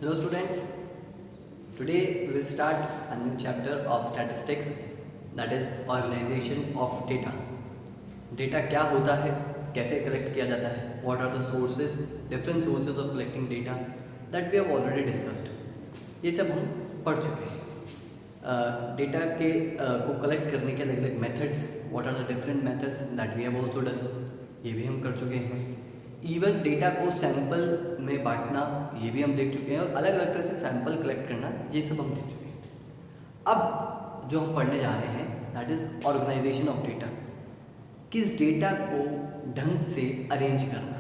Hello students, today we will start a new chapter of statistics, that is organization of data. Data क्या होता है, कैसे collect किया जाता है, what are the sources, different sources of collecting data that we have already discussed. ये सब हम पढ़ चुके हैं. डेटा के को कलेक्ट करने के अलग अलग methods, what are the different methods that we have also done, ये भी हम कर चुके हैं. इवन डेटा को सैंपल में बांटना ये भी हम देख चुके हैं और अलग अलग तरह से सैंपल कलेक्ट करना ये सब हम देख चुके हैं. अब जो हम पढ़ने जा रहे हैं that is organisation of data. किस डेटा को ढंग से अरेंज करना.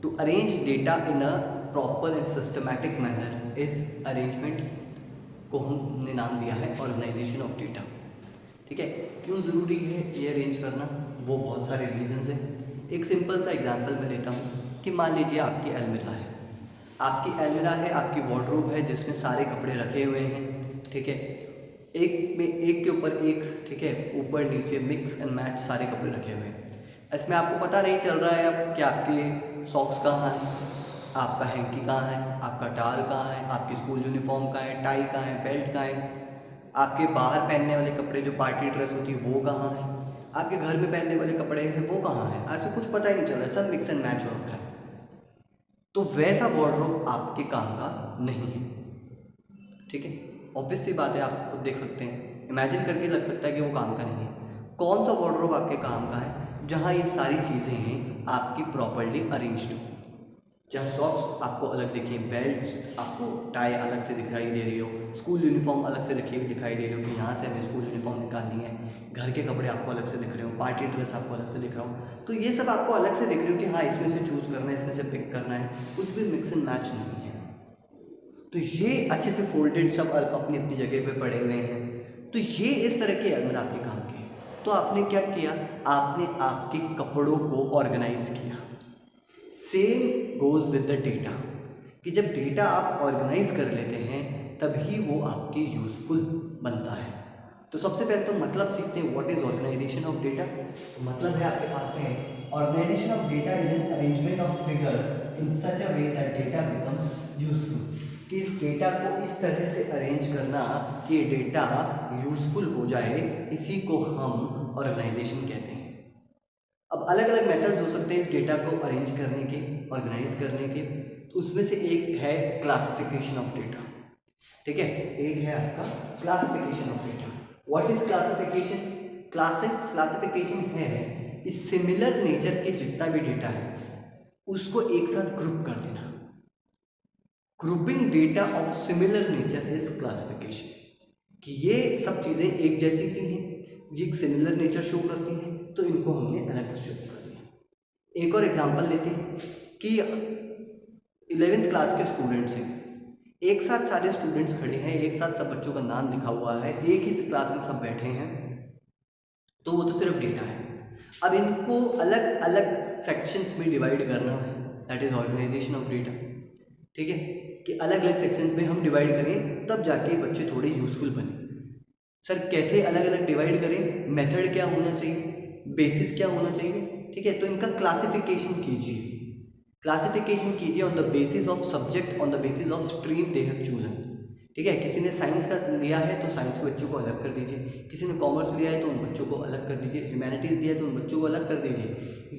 To arrange data in a proper and systematic manner इस अरेंजमेंट को हमने नाम दिया है ऑर्गेनाइजेशन ऑफ डेटा. ठीक है, क्यों ज़रूरी है ये अरेंज करना, वो बहुत सारे रीजंस हैं. एक सिंपल सा एग्जांपल मैं लेता हूँ कि मान लीजिए आपकी अलमीरा है. आपकी वार्डरोब है जिसमें सारे कपड़े रखे हुए हैं. ठीक है, एक के ऊपर एक, ठीक है, ऊपर नीचे मिक्स एंड मैच सारे कपड़े रखे हुए हैं. इसमें आपको पता नहीं चल रहा है अब कि आपके सॉक्स कहाँ हैं, आपका हैंकी कहाँ है, आपका टाल कहाँ है, आपकी स्कूल यूनिफॉर्म कहाँ है, टाई कहाँ है, बेल्ट कहाँ है, आपके बाहर पहनने वाले कपड़े जो पार्टी ड्रेस होती है वो कहाँ है, आपके घर में पहनने वाले कपड़े हैं वो कहाँ हैं. ऐसे कुछ पता ही नहीं चल रहा है, सब मिक्स एंड मैच हो रखा है. तो वैसा वार्डरोब आपके काम का नहीं है. ठीक है, ऑब्वियस सी बात है, आप खुद देख सकते हैं, इमेजिन करके लग सकता है कि वो काम का नहीं है. कौन सा वार्डरोब आपके काम का है जहाँ ये सारी चीज़ें हैं आपकी प्रॉपरली अरेंज्ड हो. जहाँ सॉक्स आपको अलग दिखे, बेल्ट आपको टाई अलग से दिखाई दे रही हो, स्कूल यूनिफॉर्म अलग से रखी हुई दिखाई दे रही हो कि यहाँ से हमें स्कूल यूनिफॉर्म निकालनी है, घर के कपड़े आपको अलग से दिख रहे हो, पार्टी ड्रेस आपको अलग से दिख रहा हो. तो ये सब आपको अलग से दिख रही हो कि हाँ इसमें से चूज़ करना है, इसमें से पिक करना है, कुछ भी मिक्स एंड मैच नहीं है. तो ये अच्छे से फोल्डेड सब अपनी अपनी जगह पे पड़े हुए हैं. तो ये इस तरह के अलमीरा आपके काम के. तो आपने क्या किया, आपने आपके कपड़ों को ऑर्गेनाइज किया. Same goes with the data, कि जब डेटा आप ऑर्गेनाइज कर लेते हैं तभी वो आपके यूजफुल बनता है. तो सबसे पहले तो मतलब सीखते हैं what is organisation of data. मतलब है आपके पास में organisation of data is an arrangement of figures in such a way that data becomes useful. कि इस डेटा को इस तरह से अरेंज करना कि डेटा यूजफुल हो जाए, इसी को हम ऑर्गेनाइजेशन कहते हैं. अब अलग अलग मेथड्स हो सकते हैं इस डेटा को अरेंज करने के, ऑर्गेनाइज करने के. तो उसमें से एक है क्लासिफिकेशन ऑफ डेटा. ठीक है, एक है आपका classification of data. What is classification. Classification है इस सिमिलर नेचर के जितना भी डेटा है उसको एक साथ ग्रुप कर देना. Grouping data of similar nature is classification. कि ये सब चीज़ें एक जैसी सी हैं, ये एक सिमिलर नेचर शो करती हैं, तो इनको हमने अलग शो कर दिया. एक और एग्जांपल लेते हैं कि 11th क्लास के स्टूडेंट्स हैं. एक साथ सारे स्टूडेंट्स खड़े हैं, एक साथ सब बच्चों का नाम लिखा हुआ है, एक ही क्लास में सब बैठे हैं, तो वो तो सिर्फ डेटा है. अब इनको अलग अलग सेक्शंस में डिवाइड करना है, that is organisation of data. ठीक है, कि अलग अलग सेक्शंस में हम डिवाइड करें तब जाके बच्चे थोड़े यूजफुल बने. सर कैसे अलग अलग डिवाइड करें, मेथड क्या होना चाहिए, बेसिस क्या होना चाहिए. ठीक है, तो इनका क्लासिफिकेशन कीजिए. क्लासिफिकेशन कीजिए on the basis of subject, on the basis of stream they have chosen. ठीक है, किसी ने साइंस का लिया है तो साइंस के बच्चों को अलग कर दीजिए, किसी ने कॉमर्स लिया है तो उन बच्चों को अलग कर दीजिए, ह्यूमैनिटीज़ लिया है तो उन बच्चों को अलग कर दीजिए.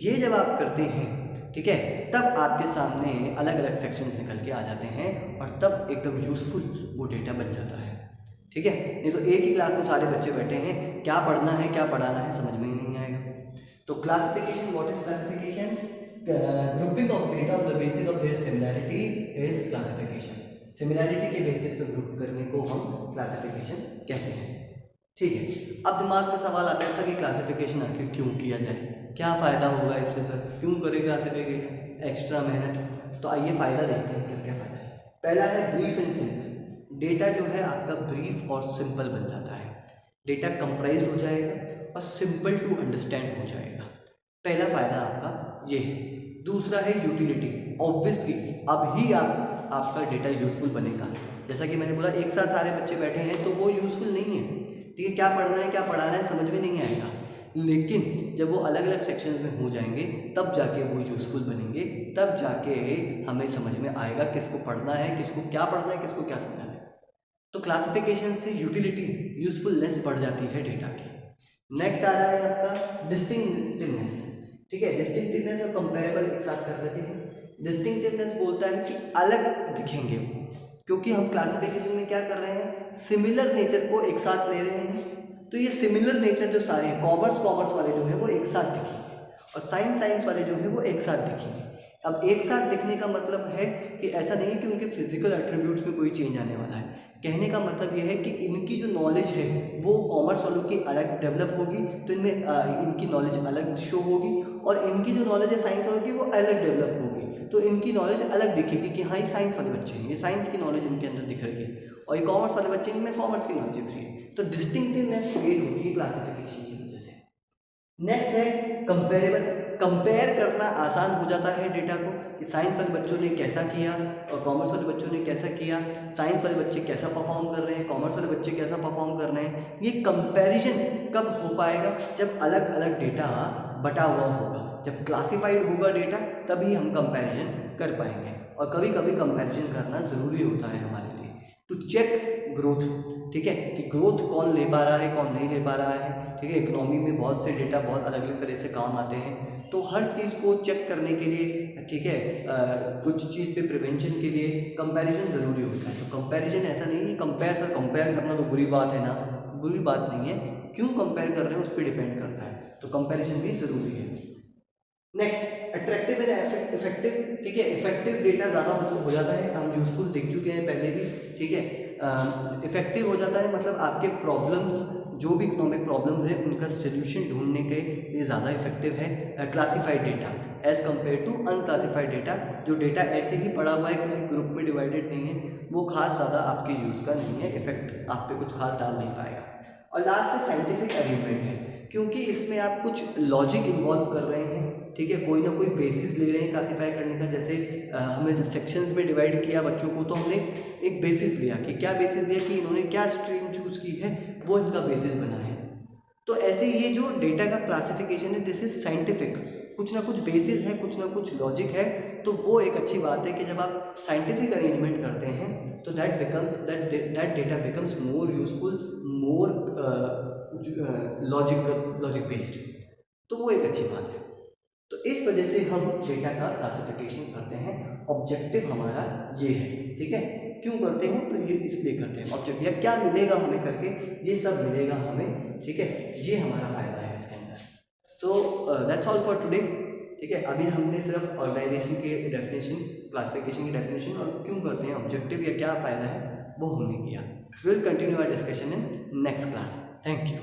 ये जब आप करते हैं, ठीक है, तब आपके सामने अलग अलग सेक्शंस निकल के आ जाते हैं और तब एकदम यूजफुल वो डेटा बन जाता है. ठीक है, नहीं तो एक ही क्लास में सारे बच्चे बैठे हैं, क्या पढ़ना है क्या पढ़ाना है समझ में ही नहीं आएगा. तो classification, what is classification. Grouping of data on the basis of their similarity is classification. Similarity के बेसिस पे ग्रुप करने को हम क्लासिफिकेशन कहते हैं. ठीक है, अब दिमाग में सवाल आता है सर कि क्लासिफिकेशन आखिर क्यों किया जाए, क्या फ़ायदा होगा इससे, सर क्यों करें क्लासिफिकेशन, एक्स्ट्रा मेहनत. तो आइए फ़ायदा देखते हैं क्या क्या फ़ायदा है. पहला है ब्रीफ एंड सिंपल. डेटा जो है आपका ब्रीफ और सिंपल बन जाता है. डेटा कंप्राइज हो जाएगा और सिंपल टू अंडरस्टैंड हो जाएगा. पहला फ़ायदा आपका ये है. दूसरा है यूटिलिटी. ऑब्वियसली अब ही आपका डेटा यूज़फुल बनेगा. जैसा कि मैंने बोला एक साथ सारे बच्चे बैठे हैं तो वो यूज़फुल नहीं है. ठीक है, क्या पढ़ना है क्या पढ़ाना है समझ में नहीं आएगा. लेकिन जब वो अलग अलग सेक्शंस में हो जाएंगे तब जाके वो यूज़फुल बनेंगे, तब जाके हमें समझ में आएगा किसको पढ़ना है, किसको क्या पढ़ना है, किसको क्या समझना है। तो क्लासिफिकेशन से यूटिलिटी, यूजफुलनेस बढ़ जाती है डेटा की। नेक्स्ट आ रहा है आपका डिस्टिंक्टिवनेस। ठीक है, डिस्टिंक्टिवनेस और कंपेरेबल एक साथ कर लेते हैं। डिस्टिंक्टिवनेस बोलता है कि अलग दिखेंगे वो, क्योंकि हम क्लासिफिकेशन में क्या कर रहे हैं, सिमिलर नेचर को एक साथ ले रहे हैं। तो ये सिमिलर नेचर जो सारे हैं, कॉमर्स वाले जो है वो एक साथ दिखेंगे और साइंस वाले जो है वो एक साथ दिखेंगे। अब एक साथ दिखने का मतलब है कि ऐसा नहीं है कि उनके फिजिकल एट्रीब्यूट्स में कोई चेंज आने वाला है। कहने का मतलब यह है कि इनकी जो नॉलेज है वो कॉमर्स वालों की अलग डेवलप होगी, तो इनमें इनकी नॉलेज अलग शो होगी, और इनकी जो नॉलेज है साइंस वालों की वो अलग डेवलप होगी, तो इनकी नॉलेज अलग दिखेगी कि हाँ ये साइंस वाले बच्चे हैं, ये साइंस की नॉलेज इनके अंदर दिख रही है, और ये कॉमर्स वाले बच्चे इनमें कॉमर्स की नॉलेज दिख रही है। तो डिस्टिंक्टिवनेस क्रिएट होती है क्लासिफिकेशन की वजह से। नेक्स्ट है कंपेरेबल। कंपेयर करना आसान हो जाता है डेटा को कि साइंस वाले बच्चों ने कैसा किया और कॉमर्स वाले बच्चों ने कैसा किया, साइंस वाले बच्चे कैसा परफॉर्म कर रहे हैं, कॉमर्स वाले बच्चे कैसा परफॉर्म कर रहे हैं। ये कंपैरिजन कब हो पाएगा, जब अलग अलग डेटा बटा हुआ होगा, जब क्लासिफाइड होगा डेटा, तभी हम कंपैरिजन कर पाएंगे। और कभी कभी कंपैरिजन करना ज़रूरी होता है हमारे लिए टू चेक ग्रोथ। ठीक है, कि ग्रोथ कौन ले पा रहा है, कौन नहीं ले पा रहा है। ठीक है, इकोनॉमी में बहुत से डेटा बहुत अलग अलग तरह से काम आते हैं, तो हर चीज़ को चेक करने के लिए, ठीक है, कुछ चीज़ पे प्रिवेंशन के लिए कंपैरिजन ज़रूरी होता है। तो कंपैरिजन ऐसा नहीं है कंपेयर करना तो बुरी बात है ना, बुरी बात नहीं है, क्यों कंपेयर कर रहे हैं उस पर डिपेंड करता है, तो कंपैरिजन भी ज़रूरी है। Next attractive and effective. ठीक है, इफेक्टिव डेटा ज़्यादा हो जाता है, हम यूजफुल देख चुके हैं पहले भी। ठीक है, इफेक्टिव हो जाता है मतलब आपके प्रॉब्लम्स, जो भी इकोनॉमिक प्रॉब्लम्स हैं उनका सोल्यूशन ढूंढने के लिए ज़्यादा इफेक्टिव है classified data as compare to unclassified data. जो डेटा ऐसे ही पड़ा हुआ है, किसी ग्रुप में डिवाइडेड नहीं है, वो खास ज़्यादा आपके यूज़ का नहीं है, इफेक्ट आप पे कुछ खास डाल नहीं पाएगा। और लास्ट है साइंटिफिक अरेंजमेंट है, क्योंकि इसमें आप कुछ लॉजिक इन्वॉल्व कर रहे हैं। ठीक है, कोई ना कोई बेसिस ले रहे हैं क्लासीफाई करने का। जैसे हमने जब सेक्शंस में डिवाइड किया बच्चों को, तो हमने एक बेसिस लिया कि क्या बेसिस लिया कि इन्होंने क्या स्ट्रीम चूज़ की है, वो इनका बेसिस बना है। तो ऐसे ये जो डेटा का क्लासिफिकेशन है, दिस इज साइंटिफिक, कुछ ना कुछ बेसिस है, कुछ ना कुछ लॉजिक है। तो वो एक अच्छी बात है कि जब आप साइंटिफिक अरेंजमेंट करते हैं तो that data becomes more useful, more logic based, तो वो एक अच्छी बात है। तो इस वजह से हम डेटा का क्लासिफिकेशन करते हैं। ऑब्जेक्टिव हमारा ये है। ठीक है, क्यों करते हैं, तो ये इसलिए करते हैं ऑब्जेक्टिव, या क्या मिलेगा हमें करके, ये सब मिलेगा हमें। ठीक है, ये हमारा फायदा है इसके अंदर। So that's all for today. ठीक है, अभी हमने सिर्फ ऑर्गेनाइजेशन के डेफिनेशन, क्लासिफिकेशन की डेफिनेशन और क्यों करते हैं ऑब्जेक्टिव या क्या फ़ायदा है वो हमने किया। We will continue our discussion in next class. Thank you.